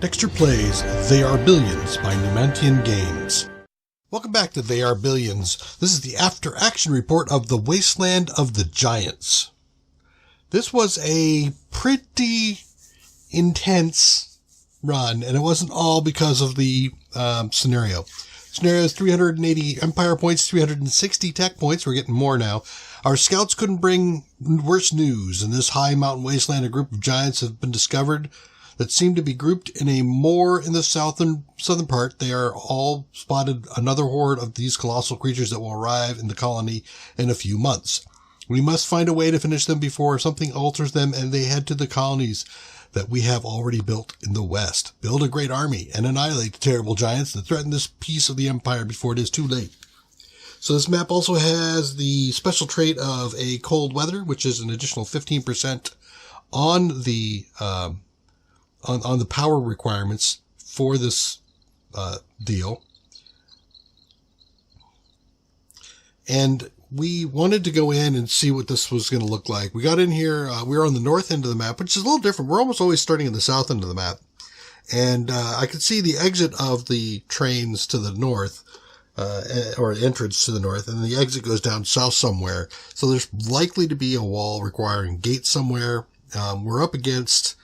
Dexter plays They Are Billions by Numantain Games. Welcome back to They Are Billions. This is the after-action report of The Wasteland of the Giants. This was a pretty intense run, and it wasn't all because of the scenario. Scenario is 380 Empire points, 360 tech points. We're getting more now. Our scouts couldn't bring worse news. In this high mountain wasteland, a group of giants have been discovered that seem to be grouped in a moor in the southern part. They are all spotted another horde of these colossal creatures that will arrive in the colony in a few months. We must find a way to finish them before something alters them and they head to the colonies that we have already built in the west. Build a great army and annihilate the terrible giants that threaten this piece of the empire before it is too late. So this map also has the special trait of a cold weather, which is an additional 15% on the on the power requirements for this deal. And we wanted to go in and see what this was going to look like. We got in here, we were on the north end of the map, which is a little different. We're almost always starting at the south end of the map. And I could see the exit of the trains to the north, or entrance to the north, and the exit goes down south somewhere. So there's likely to be a wall requiring gates somewhere. We're up against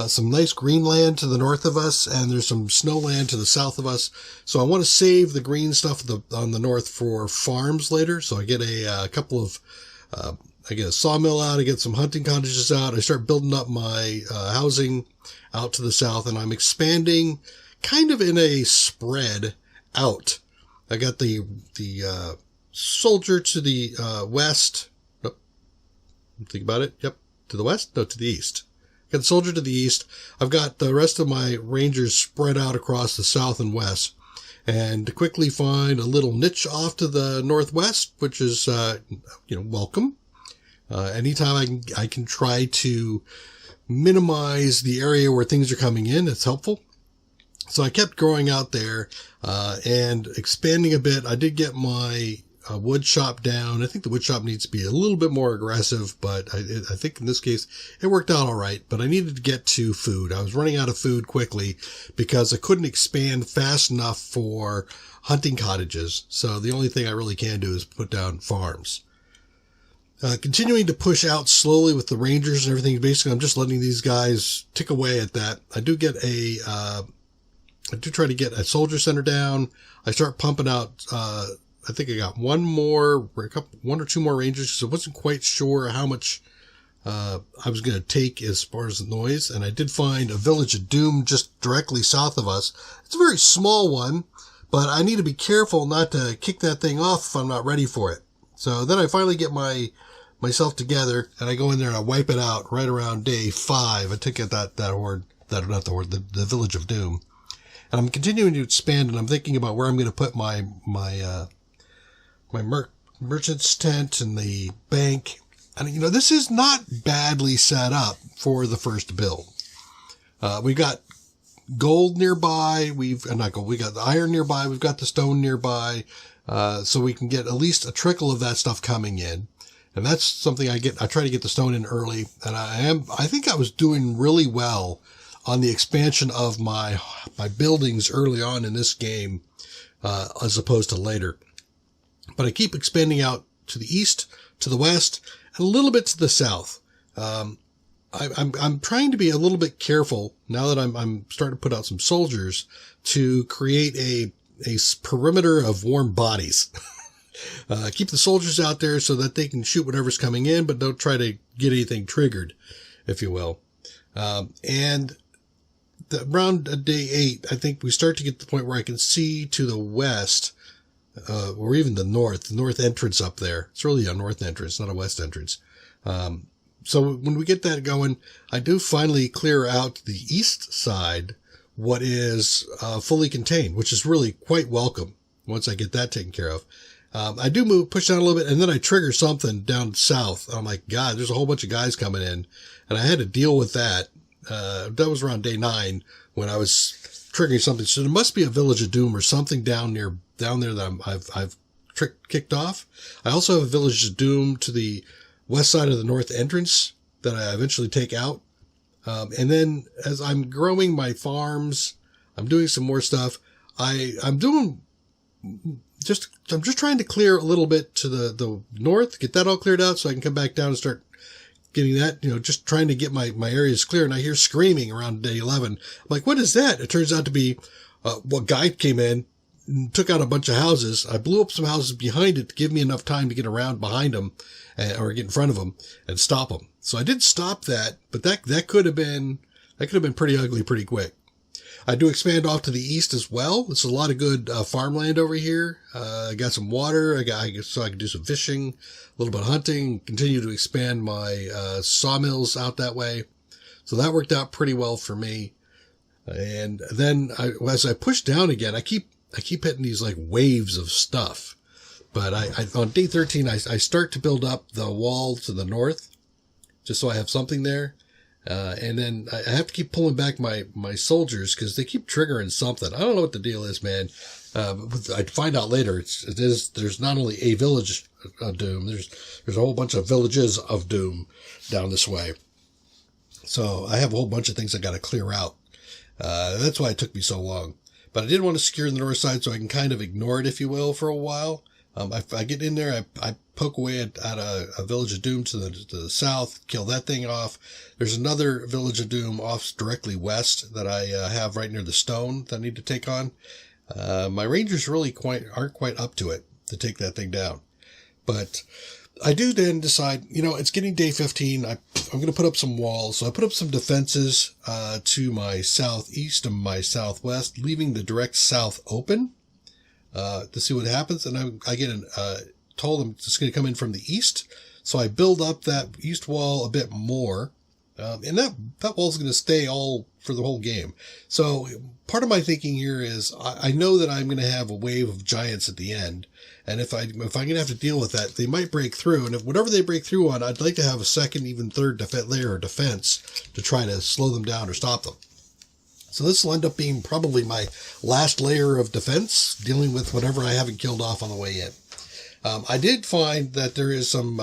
some nice green land to the north of us, and there's some snow land to the south of us. So I want to save the green stuff on the north for farms later. So I get a couple of, I get a sawmill out, I get some hunting cottages out, I start building up my housing out to the south, and I'm expanding kind of in a spread out. I got the soldier to the west. Nope. Think about it. Yep. To the west? No, to the east. Got the soldier to the east. I've got the rest of my rangers spread out across the south and west. And to quickly find a little niche off to the northwest, which is, welcome. Anytime I can try to minimize the area where things are coming in, it's helpful. So I kept growing out there, and expanding a bit. I did get my wood shop down. I think the wood shop needs to be a little bit more aggressive, but I think in this case it worked out all right. But I needed to get to food. I was running out of food quickly because I couldn't expand fast enough for hunting cottages. So the only thing I really can do is put down farms. Continuing to push out slowly with the rangers and everything. Basically, I'm just letting these guys tick away at that. I do try to get a soldier center down. I start pumping out, I think I got one or two more rangers because I wasn't quite sure how much I was going to take as far as the noise. And I did find a village of doom just directly south of us. It's a very small one, but I need to be careful not to kick that thing off if I'm not ready for it. So then I finally get myself together and I go in there and I wipe it out right around day 5. I took out the village of doom. And I'm continuing to expand, and I'm thinking about where I'm going to put my merchant's tent and the bank. And, this is not badly set up for the first build. We've got gold nearby. We got the iron nearby. We've got the stone nearby. So we can get at least a trickle of that stuff coming in. And that's something I try to get the stone in early. And I think I was doing really well on the expansion of my buildings early on in this game, as opposed to later. But I keep expanding out to the east, to the west, and a little bit to the south. I'm trying to be a little bit careful now that I'm starting to put out some soldiers to create a perimeter of warm bodies. Keep the soldiers out there so that they can shoot whatever's coming in, but don't try to get anything triggered, if you will. And around day 8, I think we start to get to the point where I can see to the west, or even the north entrance up there. It's really a north entrance, not a west entrance. So when we get that going, I do finally clear out the east side, what is fully contained, which is really quite welcome once I get that taken care of. I do push down a little bit, and then I trigger something down south. I'm like, God, there's a whole bunch of guys coming in, and I had to deal with that. That was around day 9 when I was triggering something. So there must be a village of doom or something down there that I've kicked off. I also have a village of doom to the west side of the north entrance that I eventually take out. And then as I'm growing my farms, I'm doing some more stuff. I'm just trying to clear a little bit to the north, get that all cleared out so I can come back down and start getting that, just trying to get my areas clear. And I hear screaming around day 11. I'm like, what is that? It turns out to be, guy came in and took out a bunch of houses. I blew up some houses behind it to give me enough time to get around behind them or get in front of them and stop them. So I did stop that, but that could have been pretty ugly pretty quick. I do expand off to the east as well. There's a lot of good farmland over here. I got some water. So I can do some fishing, a little bit of hunting, continue to expand my sawmills out that way. So that worked out pretty well for me. And then as I push down again, I keep hitting these like waves of stuff. But on day 13, I start to build up the wall to the north, just so I have something there. And then I have to keep pulling back my soldiers because they keep triggering something. I don't know what the deal is, man. I'd find out later. There's not only a village of doom, there's a whole bunch of villages of doom down this way. So I have a whole bunch of things I got to clear out. That's why it took me so long. But I did want to secure the north side so I can kind of ignore it, if you will, for a while. I get in there, I poke away at a village of doom to the south, kill that thing off. There's another village of doom off directly west that I have right near the stone that I need to take on. My rangers really aren't quite up to it to take that thing down. But I do then decide, it's getting day 15. I'm going to put up some walls. So I put up some defenses to my southeast and my southwest, leaving the direct south open. To see what happens. And I get told them it's going to come in from the east. So I build up that east wall a bit more. And that wall's going to stay all for the whole game. So part of my thinking here is I know that I'm going to have a wave of giants at the end. And if I'm going to have to deal with that, they might break through. And if whatever they break through on, I'd like to have a second, even third layer of defense to try to slow them down or stop them. So this will end up being probably my last layer of defense, dealing with whatever I haven't killed off on the way in. I did find that there is some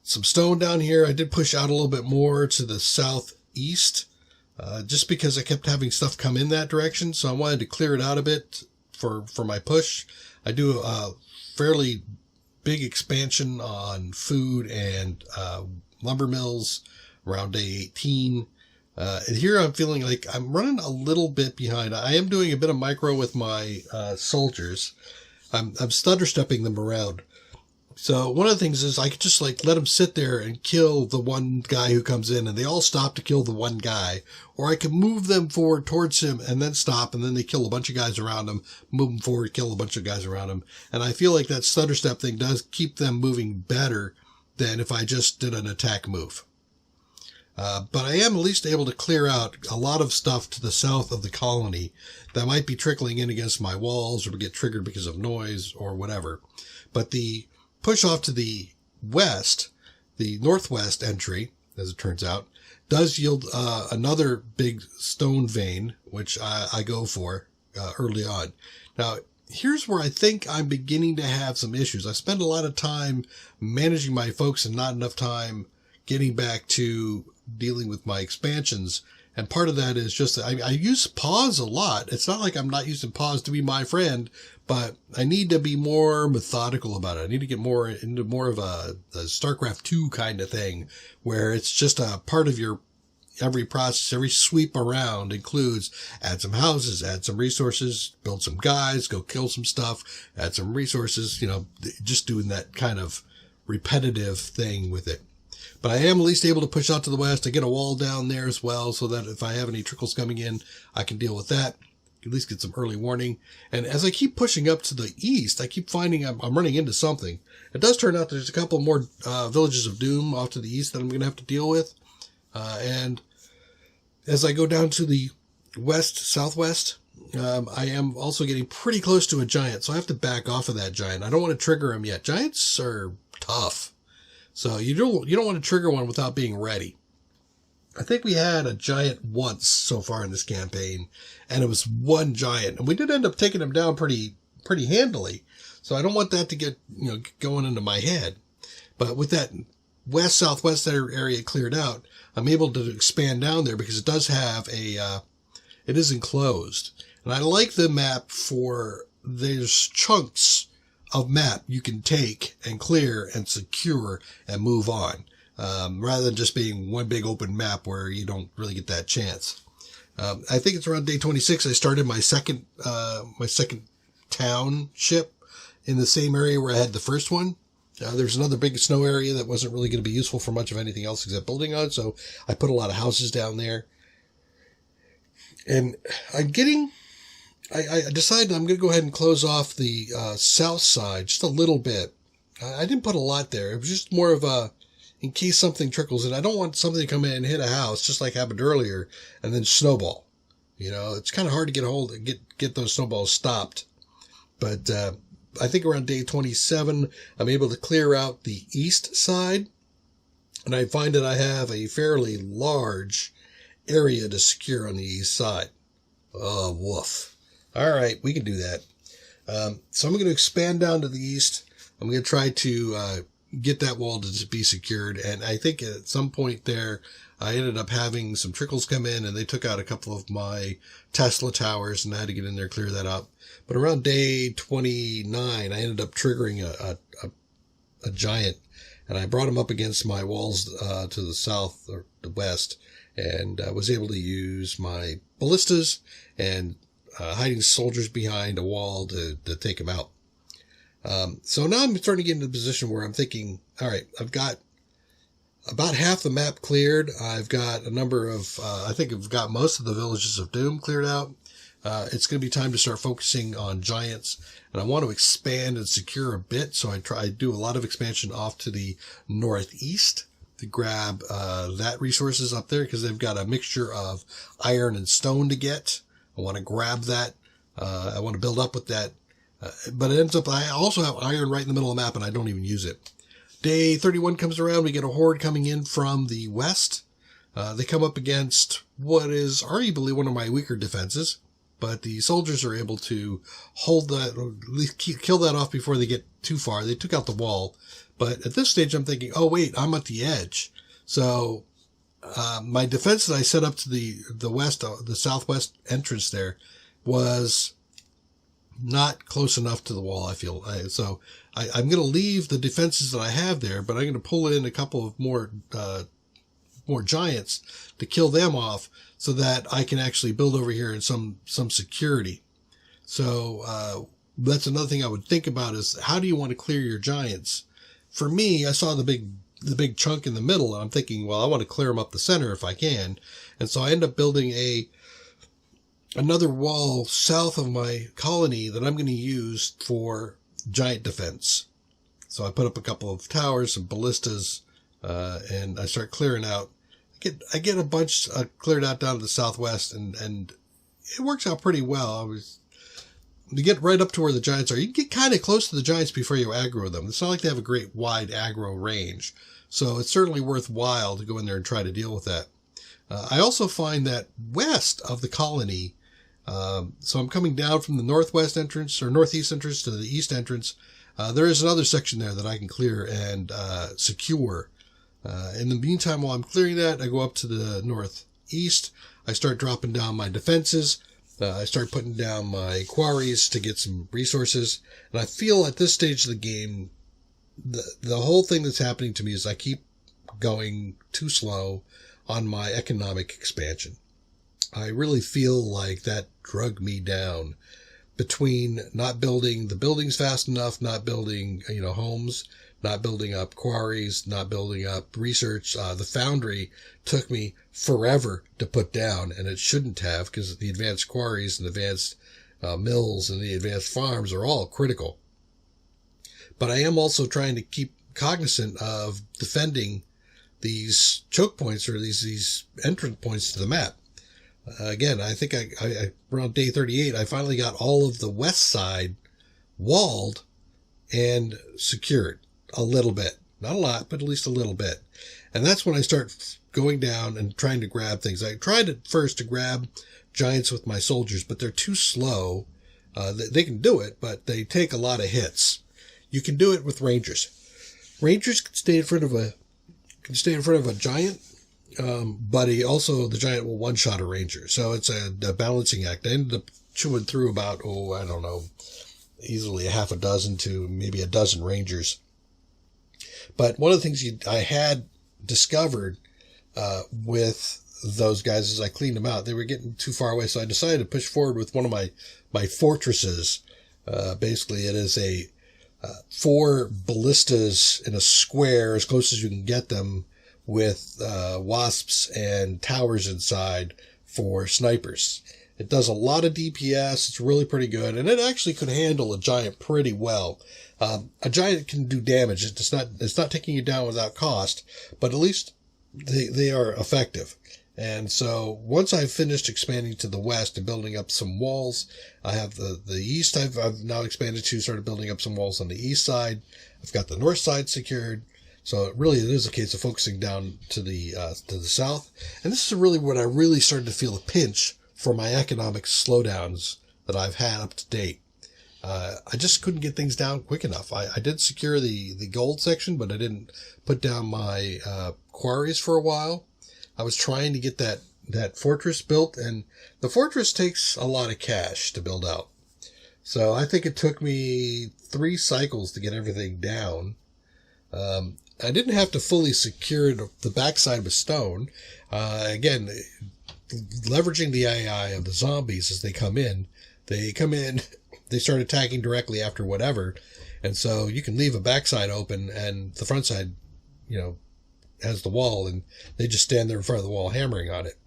stone down here. I did push out a little bit more to the southeast, just because I kept having stuff come in that direction. So I wanted to clear it out a bit for my push. I do a fairly big expansion on food and lumber mills around day 18. And here I'm feeling like I'm running a little bit behind. I am doing a bit of micro with my soldiers. I'm stutter stepping them around. So one of the things is I could just let them sit there and kill the one guy who comes in and they all stop to kill the one guy. Or I could move them forward towards him and then stop and then they kill a bunch of guys around him, move them forward, kill a bunch of guys around him. And I feel like that stutter step thing does keep them moving better than if I just did an attack move. But I am at least able to clear out a lot of stuff to the south of the colony that might be trickling in against my walls or get triggered because of noise or whatever. But the push off to the west, the northwest entry, as it turns out, does yield another big stone vein, which I go for early on. Now, here's where I think I'm beginning to have some issues. I spend a lot of time managing my folks and not enough time getting back to dealing with my expansions. And part of that is just that I use pause a lot. It's not like I'm not using pause to be my friend, but I need to be more methodical about it. I need to get more into more of a StarCraft 2 kind of thing where it's just a part of your every process, every sweep around includes add some houses, add some resources, build some guys, go kill some stuff, add some resources, just doing that kind of repetitive thing with it. But I am at least able to push out to the west. I get a wall down there as well so that if I have any trickles coming in, I can deal with that. At least get some early warning. And as I keep pushing up to the east, I keep finding I'm running into something. It does turn out there's a couple more villages of doom off to the east that I'm going to have to deal with. And as I go down to the southwest, I am also getting pretty close to a giant. So I have to back off of that giant. I don't want to trigger him yet. Giants are tough. So you don't want to trigger one without being ready. I think we had a giant once so far in this campaign, and it was one giant, and we did end up taking him down pretty handily. So I don't want that to get going into my head. But with that southwest area cleared out, I'm able to expand down there because it does have it is enclosed. And I like the map for there's chunks of map you can take and clear and secure and move on, rather than just being one big open map where you don't really get that chance. I think it's around day 26 I started my second township in the same area where I had the first one. There's another big snow area that wasn't really going to be useful for much of anything else except building on, so I put a lot of houses down there. And I decided I'm going to go ahead and close off the south side just a little bit. I didn't put a lot there. It was just more of in case something trickles in. I don't want something to come in and hit a house, just like happened earlier, and then snowball. You know, it's kind of hard to get those snowballs stopped. But I think around day 27, I'm able to clear out the east side, and I find that I have a fairly large area to secure on the east side. Oh, woof. All right, we can do that. So I'm going to expand down to the east. I'm going to try to get that wall to be secured, and I think at some point there, I ended up having some trickles come in, and they took out a couple of my Tesla towers, and I had to get in there, clear that up. But around day 29, I ended up triggering a giant, and I brought him up against my walls to the south or the west, and was able to use my ballistas and hiding soldiers behind a wall to take him out. So now I'm starting to get into a position where I'm thinking, all right, I've got about half the map cleared. I've got a number of, I think I've got most of the villages of Doom cleared out. It's going to be time to start focusing on giants, and I want to expand and secure a bit. So I do a lot of expansion off to the northeast to grab, that resources up there because they've got a mixture of iron and stone to get. I want to grab that. I want to build up with that. But it ends up, I also have iron right in the middle of the map and I don't even use it. Day 31 comes around. We get a horde coming in from the west. They come up against what is arguably one of my weaker defenses, but the soldiers are able to hold that, or at least kill that off before they get too far. They took out the wall, but at this stage I'm thinking, oh wait, I'm at the edge. So, my defense that I set up to the west, the southwest entrance there was not close enough to the wall, I feel. So I'm going to leave the defenses that I have there, but I'm going to pull in a couple of more giants to kill them off so that I can actually build over here in some security. So, that's another thing I would think about is how do you want to clear your giants? For me, I saw the big chunk in the middle and I'm thinking, well, I want to clear them up the center if I can. And so I end up building another wall south of my colony that I'm going to use for giant defense. So I put up a couple of towers and ballistas, and I start clearing out. I get a bunch cleared out down to the southwest, and it works out pretty well. To get right up to where the giants are, you can get kind of close to the giants before you aggro them. It's not like they have a great wide aggro range. So it's certainly worthwhile to go in there and try to deal with that. I also find that west of the colony, so I'm coming down from the northwest entrance or northeast entrance to the east entrance. There is another section there that I can clear and secure. In the meantime, while I'm clearing that, I go up to the northeast. I start dropping down my defenses. I start putting down my quarries to get some resources. And I feel at this stage of the game, the whole thing that's happening to me is I keep going too slow on my economic expansion. I really feel like that drug me down between not building the buildings fast enough, not building, homes, not building up quarries, not building up research. The foundry took me forever to put down, and it shouldn't have because the advanced quarries and advanced mills and the advanced farms are all critical. But I am also trying to keep cognizant of defending these choke points or these entrance points to the map. Again, I think I around day 38, I finally got all of the west side walled and secured a little bit. Not a lot, but at least a little bit. And that's when I start going down and trying to grab things. I tried at first to grab giants with my soldiers, but they're too slow. They can do it, but they take a lot of hits. You can do it with rangers. Rangers can stay in front of can stay in front of a giant, but the giant will one-shot a ranger. So it's a balancing act. I ended up chewing through about, I don't know, easily a half a dozen to maybe a dozen rangers. But one of the things I had discovered with those guys as I cleaned them out, they were getting too far away. So I decided to push forward with one of my fortresses. Basically, it is a 4 ballistas in a square, as close as you can get them, with wasps and towers inside for snipers. It does a lot of DPS. It's really pretty good, and it actually could handle a giant pretty well. A giant can do damage. It's not taking you down without cost, but at least they are effective. And so once I've finished expanding to the west and building up some walls, I have the east I've now expanded to, started building up some walls on the east side. I've got the north side secured. So it is a case of focusing down to the south. And this is really when I really started to feel a pinch for my economic slowdowns that I've had up to date. I just couldn't get things down quick enough. I did secure the gold section, but I didn't put down my quarries for a while. I was trying to get that fortress built, and the fortress takes a lot of cash to build out. So I think it took me 3 cycles to get everything down. I didn't have to fully secure the backside with stone. Again, leveraging the AI of the zombies as they come in, they start attacking directly after whatever. And so you can leave a backside open and the front side, has the wall, and they just stand there in front of the wall hammering on it.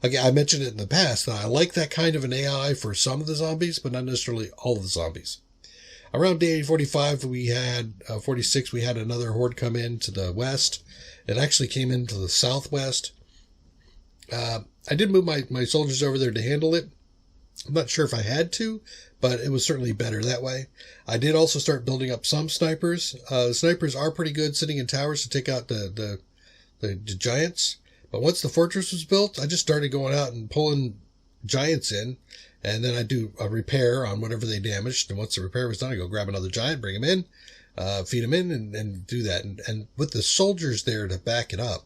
Again, I mentioned it in the past that I like that kind of an AI for some of the zombies, but not necessarily all of the zombies. Around day 45, 46, we had another horde come in to the west. It actually came into the southwest. I did move my soldiers over there to handle it. I'm not sure if I had to, but it was certainly better that way. I did also start building up some snipers. Snipers are pretty good sitting in towers to take out the giants. But once the fortress was built, I just started going out and pulling giants in. And then I do a repair on whatever they damaged. And once the repair was done, I go grab another giant, bring him in, feed him in, and do that. And with the soldiers there to back it up,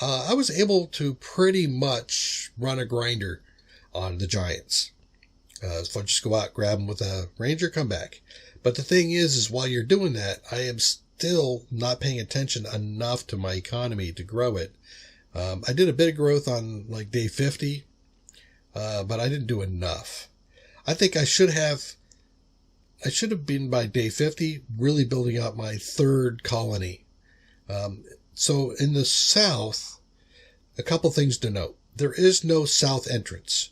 I was able to pretty much run a grinder on the giants. So I just go out, grab them with a ranger, come back. But the thing is while you're doing that, I am still not paying attention enough to my economy to grow it. I did a bit of growth on like day 50, but I didn't do enough. I think I should have been by day 50 really building out my 3rd colony. So in the south, a couple things to note. There is no south entrance.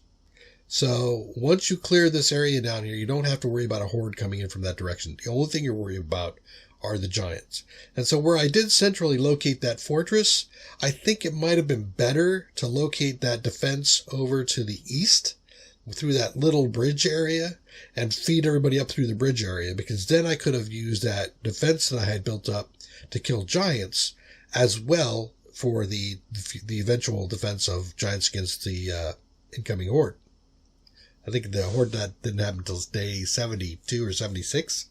So once you clear this area down here, you don't have to worry about a horde coming in from that direction. The only thing you're worried about are the giants. And so where I did centrally locate that fortress, I think it might have been better to locate that defense over to the east through that little bridge area and feed everybody up through the bridge area, because then I could have used that defense that I had built up to kill giants as well for the eventual defense of giants against the incoming horde. I think the horde that didn't happen until day 72 or 76.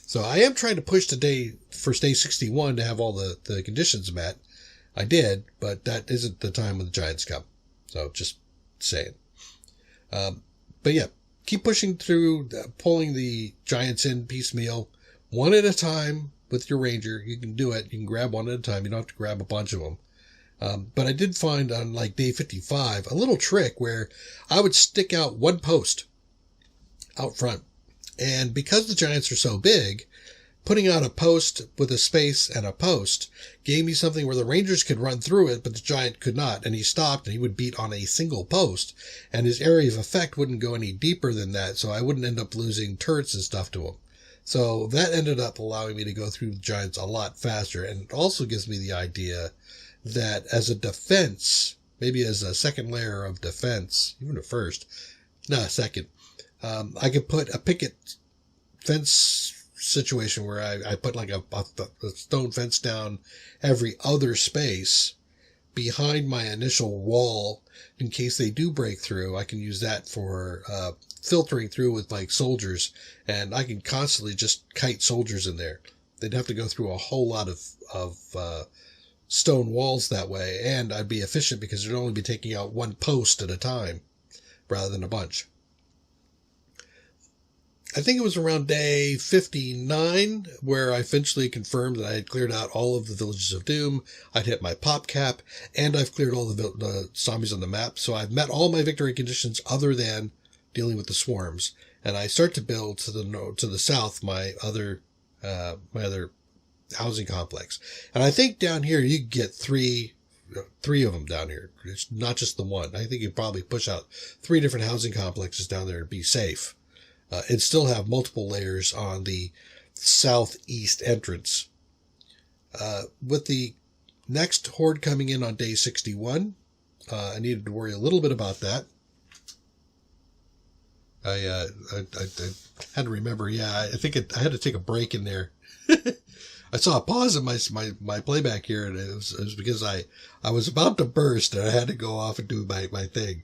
So I am trying to push for day 61 to have all the conditions met. I did, but that isn't the time when the giants come. So just saying. But yeah, keep pushing through, pulling the giants in piecemeal, one at a time with your ranger. You can do it. You can grab one at a time. You don't have to grab a bunch of them. But I did find on like day 55 a little trick where I would stick out one post out front. And because the giants are so big, putting out a post with a space and a post gave me something where the rangers could run through it, but the giant could not. And he stopped and he would beat on a single post, and his area of effect wouldn't go any deeper than that. So I wouldn't end up losing turrets and stuff to him. So that ended up allowing me to go through the giants a lot faster. And it also gives me the idea that as a defense, maybe as a second layer of defense, even a first, second, I could put a picket fence situation where I put like a stone fence down every other space behind my initial wall in case they do break through. I can use that for filtering through with like soldiers, and I can constantly just kite soldiers in there. They'd have to go through a whole lot of stone walls that way, and I'd be efficient because I'd only be taking out one post at a time rather than a bunch. I think it was around day 59 where I eventually confirmed that I had cleared out all of the villages of doom. I'd hit my pop cap, and I've cleared all the zombies on the map. So I've met all my victory conditions other than dealing with the swarms. And I start to build to the south my other housing complex. And I think down here you get three of them down here. It's not just the one. I think you probably push out 3 different housing complexes down there to be safe. And still have multiple layers on the southeast entrance. With the next horde coming in on day 61, I needed to worry a little bit about that. I had to remember, I think I had to take a break in there. I saw a pause in my playback here, and it was because I was about to burst, and I had to go off and do my thing.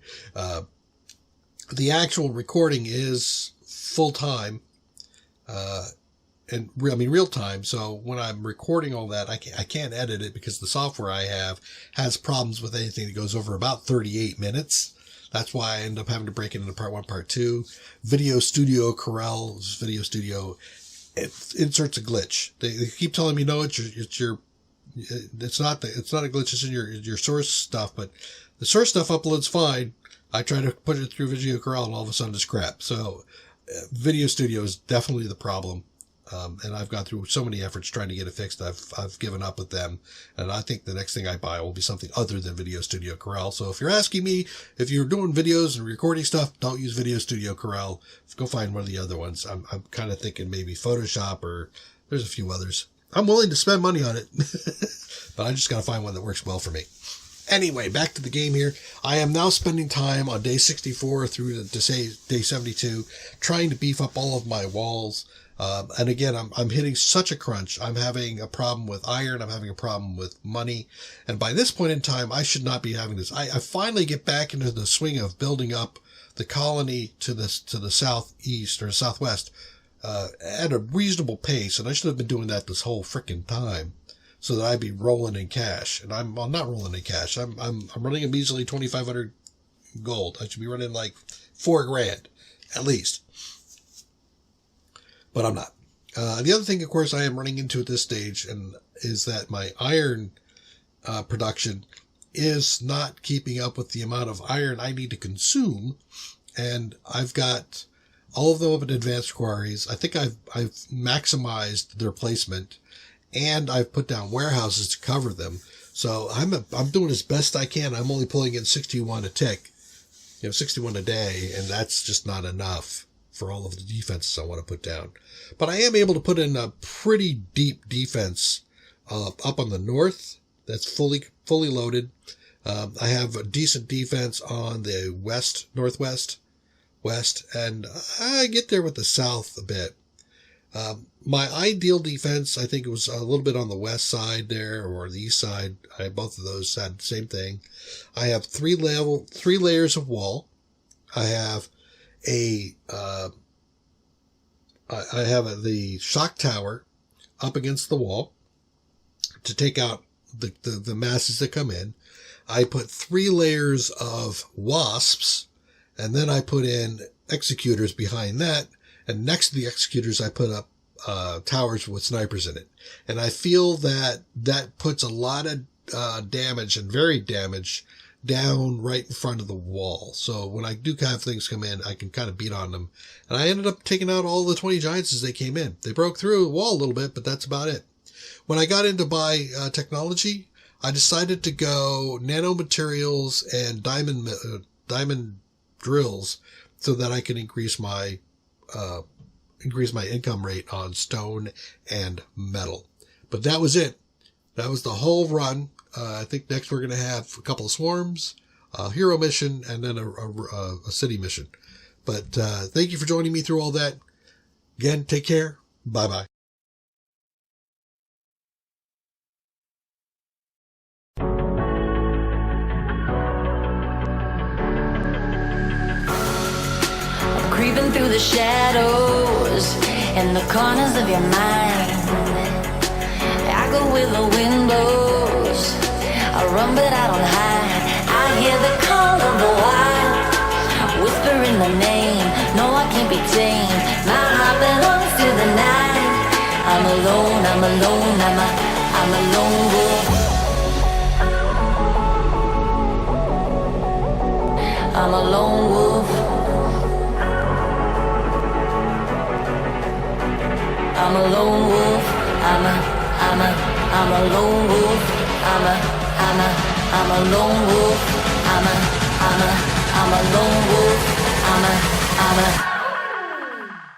The actual recording is full time, and real time. So when I'm recording all that, I can't edit it because the software I have has problems with anything that goes over about 38 minutes. That's why I end up having to break it into part 1, part 2. Video Studio Corel's Video Studio, it inserts a glitch. They keep telling me, no, it's not a glitch. It's in your source stuff, but the source stuff uploads fine. I try to put it through Video Corel, and all of a sudden it's crap. So Video Studio is definitely the problem. And I've gone through so many efforts trying to get it fixed. I've given up with them. And I think the next thing I buy will be something other than Video Studio Corel. So if you're asking me, if you're doing videos and recording stuff, don't use Video Studio Corel. Go find one of the other ones. I'm kind of thinking maybe Photoshop, or there's a few others. I'm willing to spend money on it, but I just got to find one that works well for me. Anyway, back to the game here. I am now spending time on day 64 through to say day 72, trying to beef up all of my walls. And again, I'm hitting such a crunch. I'm having a problem with iron. I'm having a problem with money. And by this point in time, I should not be having this. I finally get back into the swing of building up the colony to the southeast or southwest, at a reasonable pace. And I should have been doing that this whole frickin' time, so that I'd be rolling in cash. And I'm not rolling in cash. I'm running a measly 2,500 gold. I should be running like $4,000 at least. But I'm not. The other thing, of course, I am running into at this stage is that my iron production is not keeping up with the amount of iron I need to consume. And I've got all of them up in advanced quarries. I think I've maximized their placement, and I've put down warehouses to cover them. So I'm doing as best I can. I'm only pulling in 61 a tick, 61 a day, and that's just not enough for all of the defenses I want to put down. But I am able to put in a pretty deep defense up on the north that's fully loaded. I have a decent defense on the west, northwest, west, and I get there with the south a bit. My ideal defense, I think it was a little bit on the west side there, or the east side. Both of those had the same thing. I have 3 layers of wall. I have the shock tower up against the wall to take out the masses that come in. I put 3 layers of wasps, and then I put in executors behind that. And next to the executors, I put up towers with snipers in it. And I feel that puts a lot of damage and varied damage down right in front of the wall. So when I do have things come in, I can kind of beat on them. And I ended up taking out all the 20 giants as they came in. They broke through the wall a little bit, but that's about it. When I got into buy technology, I decided to go nanomaterials and diamond drills so that I can increase my income rate on stone and metal. But that was it. That was the whole run. I think next we're going to have a couple of swarms, a hero mission, and then a city mission. But thank you for joining me through all that. Again, take care. Bye-bye. Creeping through the shadows in the corners of your mind. I go where the wind blows. run but I don't hide. I hear the call of the wild, whispering the name. No, I can't be tamed. My heart belongs to the night. I'm alone, I'm alone, I'm a lone wolf. I'm a lone wolf. I'm a lone wolf. I'm a lone wolf. I'm a lone wolf. I'm a lone wolf. I'm a